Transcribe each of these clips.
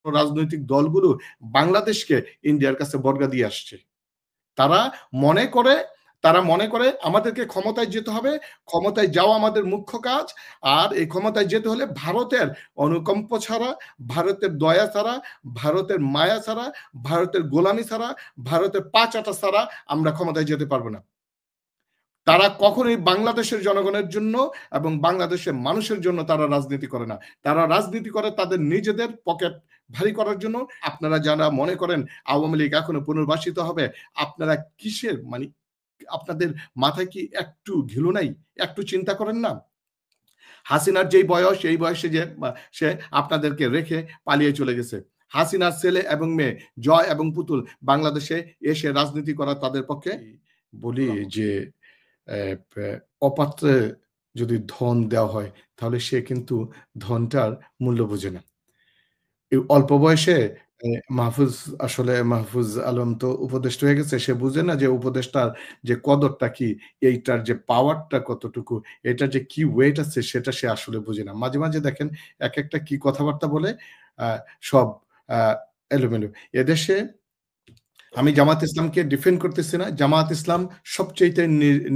রাজনৈতিক দলগুলো বাংলাদেশকে ইন্ডিয়ার কাছে বর্গা দিয়ে আসছে। তারা মনে করে আমাদেরকে ক্ষমতায় যেতে হবে, ক্ষমতায় যাওয়া আমাদের মুখ্য কাজ। আর এই ক্ষমতায় যেতে হলে ভারতের অনুকম্প ছাড়া, ভারতের দয়া ছাড়া, ভারতের মায়া ছাড়া, ভারতের গোলামি ছাড়া, ভারতের পা চাটা ছাড়া আমরা ক্ষমতায় যেতে পারবো না। তারা কখনোই বাংলাদেশের জনগণের জন্য এবং বাংলাদেশের মানুষের জন্য তারা রাজনীতি করে না। তারা রাজনীতি করে তাদের নিজেদের পকেট ভারী করার জন্য। আপনারা যারা মনে করেন আওয়ামী লীগ এখনো পুনর্বাসিত হবে, আপনারা কিসের আপনাদের মাথায় কি একটু ঘিলু নাই? একটু চিন্তা করেন না? হাসিনার যেই বয়স, এই বয়সে যে সে আপনাদেরকে রেখে পালিয়ে চলে গেছে। হাসিনার ছেলে এবং মেয়ে জয় এবং পুতুল বাংলাদেশে এসে রাজনীতি করা তাদের পক্ষে। বলি যে অপাত্রে যদি ধন দেওয়া হয় তাহলে সে কিন্তু ধনটার মূল্য বোঝে না। এই অল্প বয়সে মাহফুজ আলম তো উপদেষ্টা হয়ে গেছে, সে বুঝে না যে উপদেষ্টার যে কদরটা কি, এইটার যে পাওয়ারটা কতটুকু, এটার যে কি ওয়েট আছে সেটা সে আসলে বুঝে না। মাঝে মাঝে দেখেন এক একটা কি কথাবার্তা বলে, সব এলোমেলো। এদেশে আমি জামাত ইসলামকে ডিফেন্ড করতেছি না। জামাত ইসলাম সবচেয়ে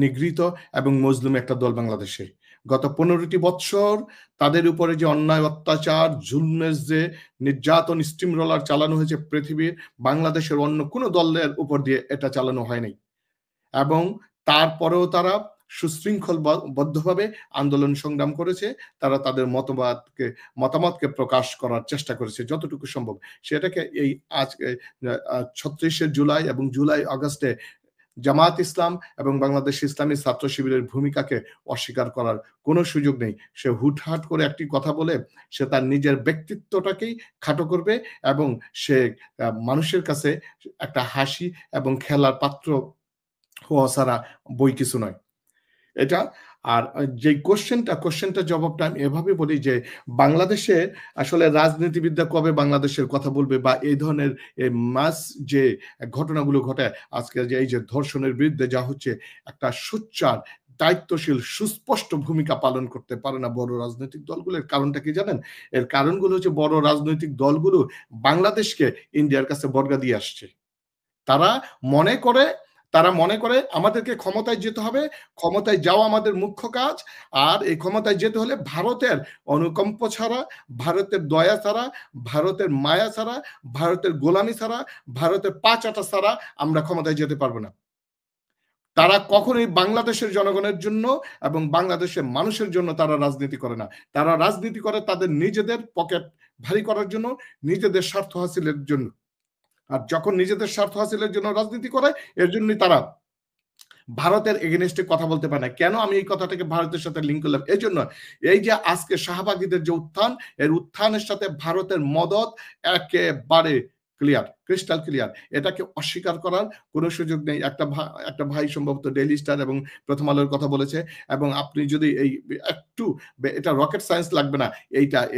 নিগৃহীত এবং মজলুম একটা দল বাংলাদেশে। গত 15টি বৎসর তাদের উপরে যে অন্যায়, অত্যাচার, জুলমের যে নির্যাতন, স্টিম রোলার চালানো হয়েছে পৃথিবীর বাংলাদেশের অন্য কোনো দলের উপর দিয়ে এটা চালানো হয়নি। এবং তারপরেও তারা সুশৃঙ্খল বদ্ধভাবে আন্দোলন সংগ্রাম করেছে। তারা তাদের মতামতকে প্রকাশ করার চেষ্টা করেছে যতটুকু সম্ভব। সেটাকে এই আজকে 36শে জুলাই এবং জুলাই আগস্টে জামাত ইসলাম এবং বাংলাদেশ ইসলামী ছাত্র শিবিরের ভূমিকাকে অস্বীকার করার কোনো সুযোগ নেই। সে হুটহাট করে একটি কথা বলে সে তার নিজের ব্যক্তিত্বটাকেই খাটো করবে এবং সে মানুষের কাছে একটা হাসি এবং খেলার পাত্র হওয়া ছাড়া বই কিছু নয় এটা। আর যে কোশ্চেনটা জবাবটা আমি এভাবে বলি যে বাংলাদেশে আসলে রাজনীতিবিদরা কবে বাংলাদেশের কথা বলবে, বা এই ধরনের মাস যে ঘটনাগুলো ঘটে আজকে, যে এই যে ধর্ষণের বিরুদ্ধে যা হচ্ছে, একটা সোচ্চার দায়িত্বশীল সুস্পষ্ট ভূমিকা পালন করতে পারে না বড় রাজনৈতিক দলগুলোর। কারণটা কি জানেন? এর কারণগুলো হচ্ছে বড় রাজনৈতিক দলগুলো বাংলাদেশকে ইন্ডিয়ার কাছে বর্গা দিয়ে আসছে। তারা মনে করে আমাদেরকে ক্ষমতায় যেতে হবে, ক্ষমতায় যাওয়া আমাদের মুখ্য কাজ। আর এই ক্ষমতায় যেতে হলে ভারতের অনুকম্প ছাড়া, ভারতের দয়া ছাড়া, ভারতের মায়া ছাড়া, ভারতের গোলামি ছাড়া, ভারতের পা চাটা ছাড়া আমরা ক্ষমতায় যেতে পারবো না। তারা কখনোই বাংলাদেশের জনগণের জন্য এবং বাংলাদেশের মানুষের জন্য তারা রাজনীতি করে না। তারা রাজনীতি করে তাদের নিজেদের পকেট ভারী করার জন্য, নিজেদের স্বার্থ হাসিলের জন্য। আর যখন নিজেদের স্বার্থ হাসিলের জন্য রাজনীতি করে, এর জন্যই তারা ভারতের এগেনস্টে কথা বলতে পারে না। কেন আমি এই কথাটাকে ভারতের সাথে লিঙ্ক করলাম? এই জন্য, এই যে আজকে শাহবাগীদের যে উত্থান, এর উত্থানের সাথে ভারতের মদত একেবারে ক্রিস্টাল ক্লিয়ার। এটাকে অস্বীকার করার কোনো সুযোগ নেই। একটা ভাই সম্ভবত ডেইলি স্টার এবং প্রথম আলোর কথা বলেছে, এবং আপনি যদি একটু, এটা রকেট সায়েন্স লাগবে না,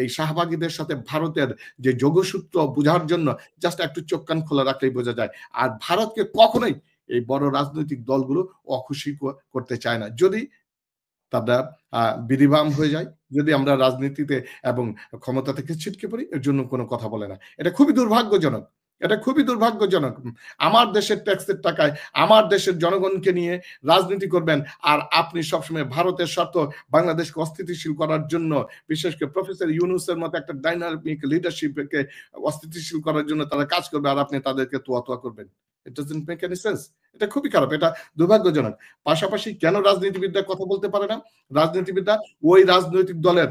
এই শাহবাগীদের সাথে ভারতের যে যোগসূত্র বোঝার জন্য জাস্ট একটু চোখ কান খোলা রাখলেই বোঝা যায়। আর ভারতকে কখনোই এই বড় রাজনৈতিক দলগুলো অখুশি করতে চায় না। যদি তারা বিধিবাম হয়ে যায়, যদি আমরা রাজনীতিতে এবং ক্ষমতা থেকে ছিটকে পড়ি, এর জন্য কোনো কথা বলে না। এটা খুবই দুর্ভাগ্যজনক। আমার দেশের ট্যাক্সের টাকায় আমার দেশের জনগণকে নিয়ে রাজনীতি করবেন, আর আপনি সবসময় ভারতের স্বার্থ, বাংলাদেশকে অস্থিতিশীল করার জন্য, বিশেষ করে প্রফেসর ইউনূসের মতো একটা ডাইনামিক লিডারশিপকে অস্থিতিশীল করার জন্য তারা কাজ করবে, আর আপনি তাদেরকে তোয়া করবেন। It doesn't make any sense. এটা খুবই খারাপ, এটা দুর্ভাগ্যজনক। পাশাপাশি কেন রাজনীতিবিদরা কথা বলতে পারে না? রাজনীতিবিদরা ওই রাজনৈতিক দলের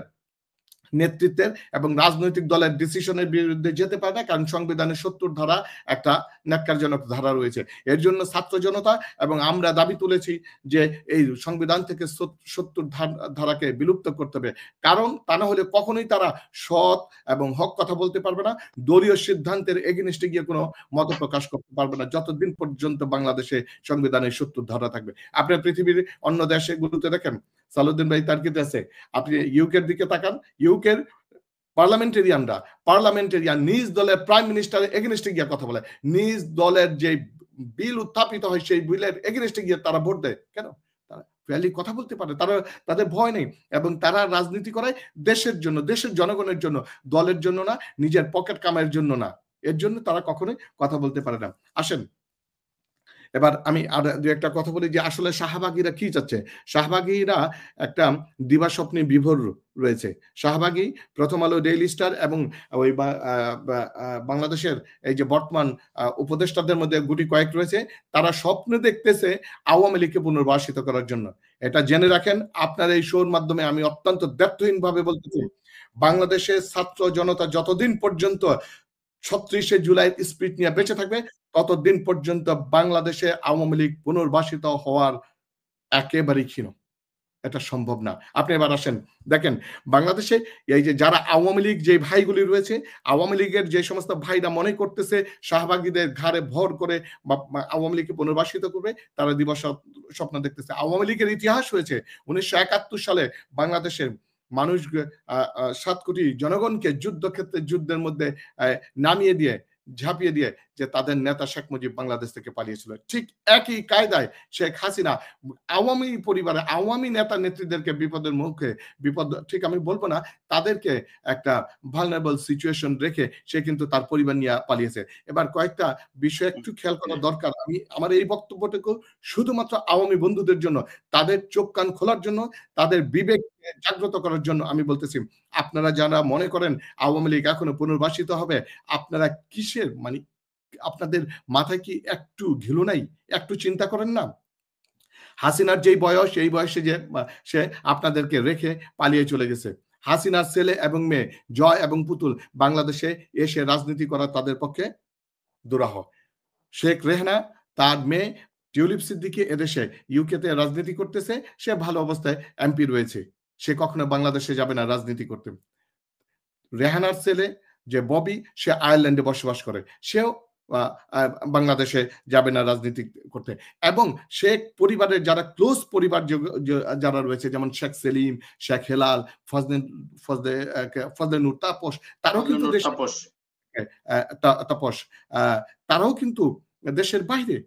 নেতৃত্বের এবং রাজনৈতিক দলের ডিসিশনের বিরুদ্ধে যেতে পারে না, কারণ সংবিধানের 70 ধারা একটা ন্যাক্কারজনক ধারা রয়েছে। এর জন্য ছাত্র জনতা এবং আমরা দাবি তুলেছি যে এই সংবিধান থেকে 70 ধারাকে বিলুপ্ত করতে হবে। কারণ তা না হলে কখনোই তারা সৎ এবং হক কথা বলতে পারবে না, দলীয় সিদ্ধান্তের এগেইনস্টে গিয়ে কোনো মত প্রকাশ করতে পারবে না, যতদিন পর্যন্ত বাংলাদেশে সংবিধানের 70 ধারা থাকবে। আপনার পৃথিবীর অন্য দেশগুলোতে দেখেন, সালাউদ্দিন ভাই তার্কিতে আছে, আপনি ইউকের দিকে তাকান, ইউকের পার্লামেন্টেরিয়ান নিজ দলের প্রাইম মিনিস্টারের এগেইনস্টে গিয়ে কথা বলে, নিজ দলের যে বিল উত্থাপিত হয় সেই বিলের এগেইনস্টে গিয়ে তারা ভোট দেয়। কেন? তারা ফ্রিলি কথা বলতে পারে, তারা তাদের ভয় নেই এবং তারা রাজনীতি করে দেশের জন্য, দেশের জনগণের জন্য, দলের জন্য না, নিজের পকেট কামাইয়ের জন্য না। এর জন্য তারা কখনোই কথা বলতে পারে না। আসেন এবার আমি আর ২-১ টা কথা বলি যে আসলে শাহবাগীরা কি চাচ্ছে? শাহবাগীরা একটা দিবাস্বপ্নে বিভোর রয়েছে। শাহবাগী, প্রথম আলো, ডেইলি স্টার এবং ওই বা আ বা আ বাংলাদেশের এই যে বর্তমান উপদেষ্টাদের মধ্যে গুটি কয়েক রয়েছে, তারা স্বপ্ন দেখতেছে আওয়ামী লীগকে পুনর্বাসিত করার জন্য। এটা জেনে রাখেন, আপনার এই শোর মাধ্যমে আমি অত্যন্ত দ্ব্যর্থহীনভাবে বলতেছি, বাংলাদেশের ছাত্র জনতা যতদিন পর্যন্ত ৩৬শে জুলাইয়ের স্পিরিট নিয়ে বেঁচে থাকবে, ততদিন পর্যন্ত বাংলাদেশে আওয়ামী লীগ পুনর্বাসিত হওয়ার একেবারেই ক্ষীণ। এটা সম্ভব না। আপনি এবার আসেন, দেখেন বাংলাদেশে এই যে যারা আওয়ামী লীগ যে ভাইগুলি রয়েছে, আওয়ামী লীগের যে সমস্ত ভাইরা মনে করতেছে শাহবাগীদের ঘাড়ে ভর করে আওয়ামী লীগকে পুনর্বাসিত করবে, তারা দিবা স্বপ্ন দেখতেছে। আওয়ামী লীগের ইতিহাস হয়েছে ১৯৭১ সালে বাংলাদেশের মানুষ ৭ কোটি জনগণকে যুদ্ধক্ষেত্রে যুদ্ধের মধ্যে নামিয়ে দিয়ে, ঝাঁপিয়ে দিয়ে যে তাদের নেতা শেখ মুজিব বাংলাদেশ থেকে পালিয়েছিল। ঠিক একই কায়দায় শেখ হাসিনা আওয়ামী পরিবারে আওয়ামী নেতা নেত্রীদেরকে বিপদের মুখে, বিপদ ঠিক আমি বলবো না, তাদেরকে একটা ভালনারেবল সিচুয়েশন রেখে সে কিন্তু তার পরিবার নিয়ে পালিয়েছে। এবার কয়েকটা বিষয় একটু খেয়াল করা দরকার। আমি আমার এই বক্তব্যটুকু শুধুমাত্র আওয়ামী বন্ধুদের জন্য, তাদের চোখ কান খোলার জন্য, তাদের বিবেককে জাগ্রত করার জন্য আমি বলতেছি। আপনারা যারা মনে করেন আওয়ামী লীগ এখনো পুনর্বাসিত হবে, আপনারা কিসের মানে আপনাদের মাথায় কি একটু ঘিলু নাই? একটু চিন্তা করেন না? হাসিনার যেই বয়স, এই বয়সে যে সে আপনাদেরকে রেখে পালিয়ে চলে গেছে। হাসিনার ছেলে এবং মেয়ে জয় এবং পুতুল বাংলাদেশে এসে রাজনীতি করা তাদের পক্ষে দুরাহ। শেখ রেহানা, তার মেয়ে টিউলিপ সিদ্দিকী এদেশে ইউকেতে রাজনীতি করতেছে। সে ভালো অবস্থায় এমপি রয়েছে। সে কখনো বাংলাদেশে যাবে না রাজনীতি করতে। রেহানার ছেলে যে ববি, সে আয়ারল্যান্ডে বসবাস করে। সেও বাংলাদেশে যাবে না রাজনীতি করতে। এবং শেখ পরিবারের যারা ক্লোজ পরিবার যারা রয়েছে, যেমন শেখ সেলিম, শেখ হেলাল, ফজলে নূর তাপস, তারাও কিন্তু তাপস, তারাও কিন্তু দেশের বাইরে।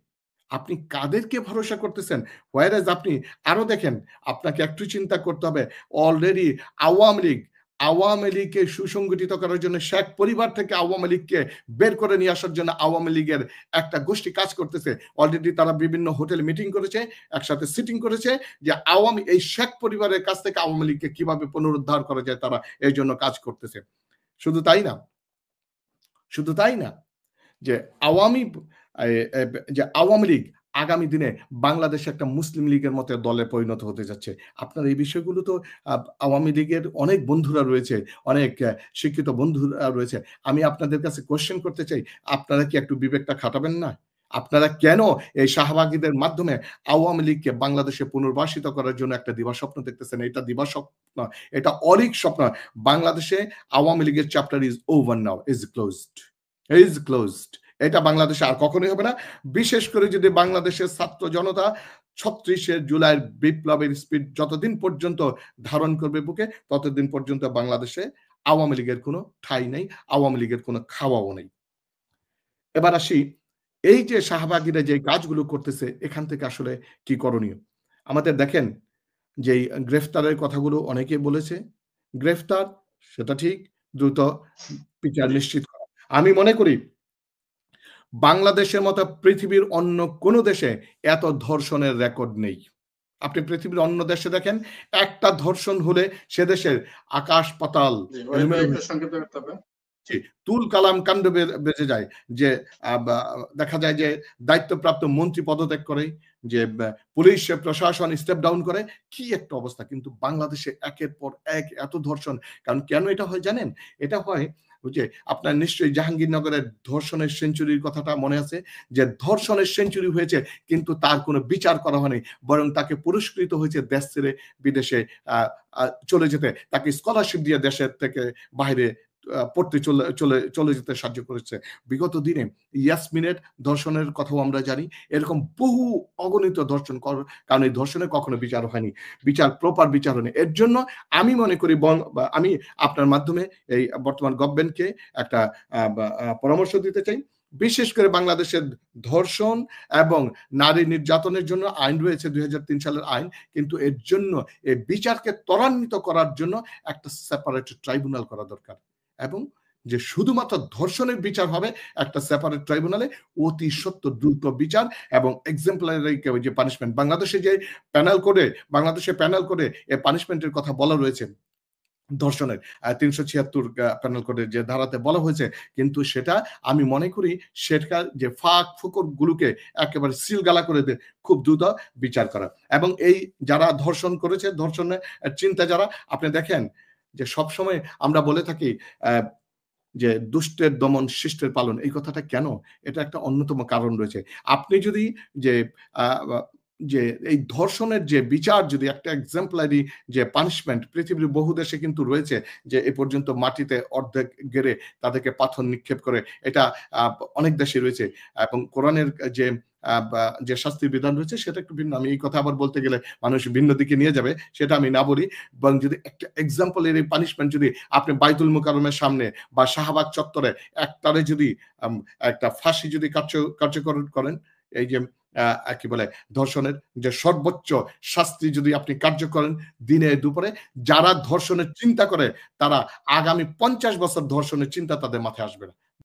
আপনি কাদেরকে ভরসা করতেছেন? হোয়ার আপনি আরো দেখেন, আপনাকে একটু চিন্তা করতে হবে। অলরেডি আওয়ামী লীগকে সুসংগঠিত করার জন্য, শেখ পরিবার থেকে আওয়ামী লীগকে বের করে নিয়ে আসার জন্য আওয়ামী লীগের একটা গোষ্ঠী কাজ করতেছে। অলরেডি তারা বিভিন্ন হোটেল মিটিং করেছে, একসাথে সিটিং করেছে যে এই শেখ পরিবারের কাছ থেকে আওয়ামী লীগকে কিভাবে পুনরুদ্ধার করা যায়, তারা এই জন্য কাজ করতেছে। শুধু তাই না যে আওয়ামী লীগ আগামী দিনে বাংলাদেশে একটা মুসলিম লীগের মতো দলে পরিণত হতে যাচ্ছে। আপনার এই বিষয়গুলো তো আওয়ামী লীগের অনেক বন্ধুরা রয়েছে, অনেক শিক্ষিত বন্ধুরা রয়েছে। আমি আপনাদের কাছে কোয়েশ্চেন করতে চাই, আপনারা কি একটু বিবেকটা খাটাবেন না? আপনারা কেন এই শাহবাগীদের মাধ্যমে আওয়ামী লীগকে বাংলাদেশে পুনর্বাসিত করার জন্য একটা দিবাস্বপ্ন দেখতেছেন? এটা দিবাস্বপ্ন, এটা অলীক স্বপ্ন। বাংলাদেশে আওয়ামী লীগের chapter is over now, is closed. এটা বাংলাদেশে আর কখনোই হবে না। বিশেষ করে যদি বাংলাদেশের ছাত্র জনতা ৩৬শে জুলাইয়ের বিপ্লবের স্পিড যতদিন পর্যন্ত ধারণ করবে বুকে, ততদিন পর্যন্ত বাংলাদেশে আওয়ামী লীগের কোনো ঠাঁই নেই, আওয়ামী লীগের কোনো খাওয়াও নেই। এবার আসি, এই যে শাহবাগীরা যে কাজগুলো করতেছে, এখান থেকে আসলে কি করণীয়? আমাদের দেখেন যেই গ্রেফতারের কথাগুলো অনেকে বলেছে, গ্রেফতার সেটা ঠিক, দ্রুত বিচার নিশ্চিত করা। আমি মনে করি বাংলাদেশের মতো পৃথিবীর অন্য কোনো দেশে এত ধর্ষণের রেকর্ড নেই। আপনি পৃথিবীর অন্য দেশে দেখেন, একটা ধর্ষণ হলে সে দেশের আকাশ পাতাল তুল কালাম কাণ্ড বেজে যায়। যে দেখা যায় যে দায়িত্বপ্রাপ্ত মন্ত্রী পদত্যাগ করে, যে পুলিশ প্রশাসন স্টেপ ডাউন করে, কি একটা অবস্থা। কিন্তু বাংলাদেশে একের পর এক এত ধর্ষণ। কারণ কেন এটা হয় জানেন? এটা হয় যে আপনার নিশ্চয়ই জাহাঙ্গীরনগরের ধর্ষণের সেঞ্চুরির কথাটা মনে আছে, যে ধর্ষণের সেঞ্চুরি হয়েছে কিন্তু তার কোনো বিচার করা হয়নি, বরং তাকে পুরস্কৃত হয়েছে দেশ ছেড়ে বিদেশে চলে যেতে, তাকে স্কলারশিপ দিয়ে দেশের থেকে বাইরে পড়তে চলে যেতে সাহায্য করেছে। বিগত দিনে ইয়াসমিনের ধর্ষণের কথাও আমরা জানি। এরকম বহু অগণিত ধর্ষণ, কারণ এই ধর্ষণের কখনো বিচার হয়নি, প্রপার বিচার হয়নি। এর জন্য আমি মনে করি, আমি আপনার মাধ্যমে এই বর্তমান গভর্নমেন্টকে একটা পরামর্শ দিতে চাই। বিশেষ করে বাংলাদেশের ধর্ষণ এবং নারী নির্যাতনের জন্য আইন রয়েছে ২০০৩ সালের আইন। কিন্তু এর জন্য এই বিচারকে ত্বরান্বিত করার জন্য একটা সেপারেট ট্রাইব্যুনাল করা দরকার। এবং যে শুধুমাত্র ধর্ষণের বিচার হবে একটা সেপারেট ট্রাইব্যুনালে, অতি সত্বর দ্রুত বিচার এবং এক্সাম্পলারি যে পানিশমেন্ট। বাংলাদেশে প্যানেল করে এই পানিশমেন্টের কথা বলা রয়েছে। ধর্ষণের ৩৭৬ প্যানেল কোডের যে ধারাতে বলা হয়েছে, কিন্তু সেটা আমি মনে করি সেটার যে ফাঁক-ফোকর গুলোকে একেবারে সিলগালা করে দিয়ে খুব দ্রুত বিচার করা। এবং এই যারা ধর্ষণ করেছে, ধর্ষণের চিন্তা যারা, আপনি দেখেন যে সবসময় আমরা বলে থাকি যে দুষ্টের দমন শিষ্টের পালন। এই কথাটা কেন? এটা একটা অন্যতম কারণ রয়েছে। আপনি যদি যে আ আ যে এই ধর্ষণের যে বিচার যদি একটা এক্সাম্পলারি যে পানিশমেন্ট পৃথিবীর বহু দেশে কিন্তু রয়েছে, যে এ পর্যন্ত মাটিতে অর্ধেক গেড়ে তাদেরকে পাথর নিক্ষেপ করে। এটা আ অনেক দেশে রয়েছে এবং কোরআনের যে যে শাস্তির বিধান রয়েছে সেটা একটু ভিন্ন। আমি এই কথা আবার বলতে গেলে মানুষ ভিন্ন দিকে নিয়ে যাবে। সেটা আমি না বলি। বরং যদি একটা এক্সাম্পলারি পানিশমেন্ট যদি আপনি বাইতুল মোকাররমের সামনে বা শাহবাগ চত্বরে একতারে যদি আম একটা ফাঁসি যদি কার্যকর করেন, এই যে কি বলে ধর্ষণের যে সর্বোচ্চ শাস্তি যদি আপনি কার্যকর করেন দিনে দুপুরে, যারা ধর্ষণের চিন্তা করে তারা আগামী ৫০ বছর ধর্ষণের চিন্তা তাদের মাথায় আসবে না।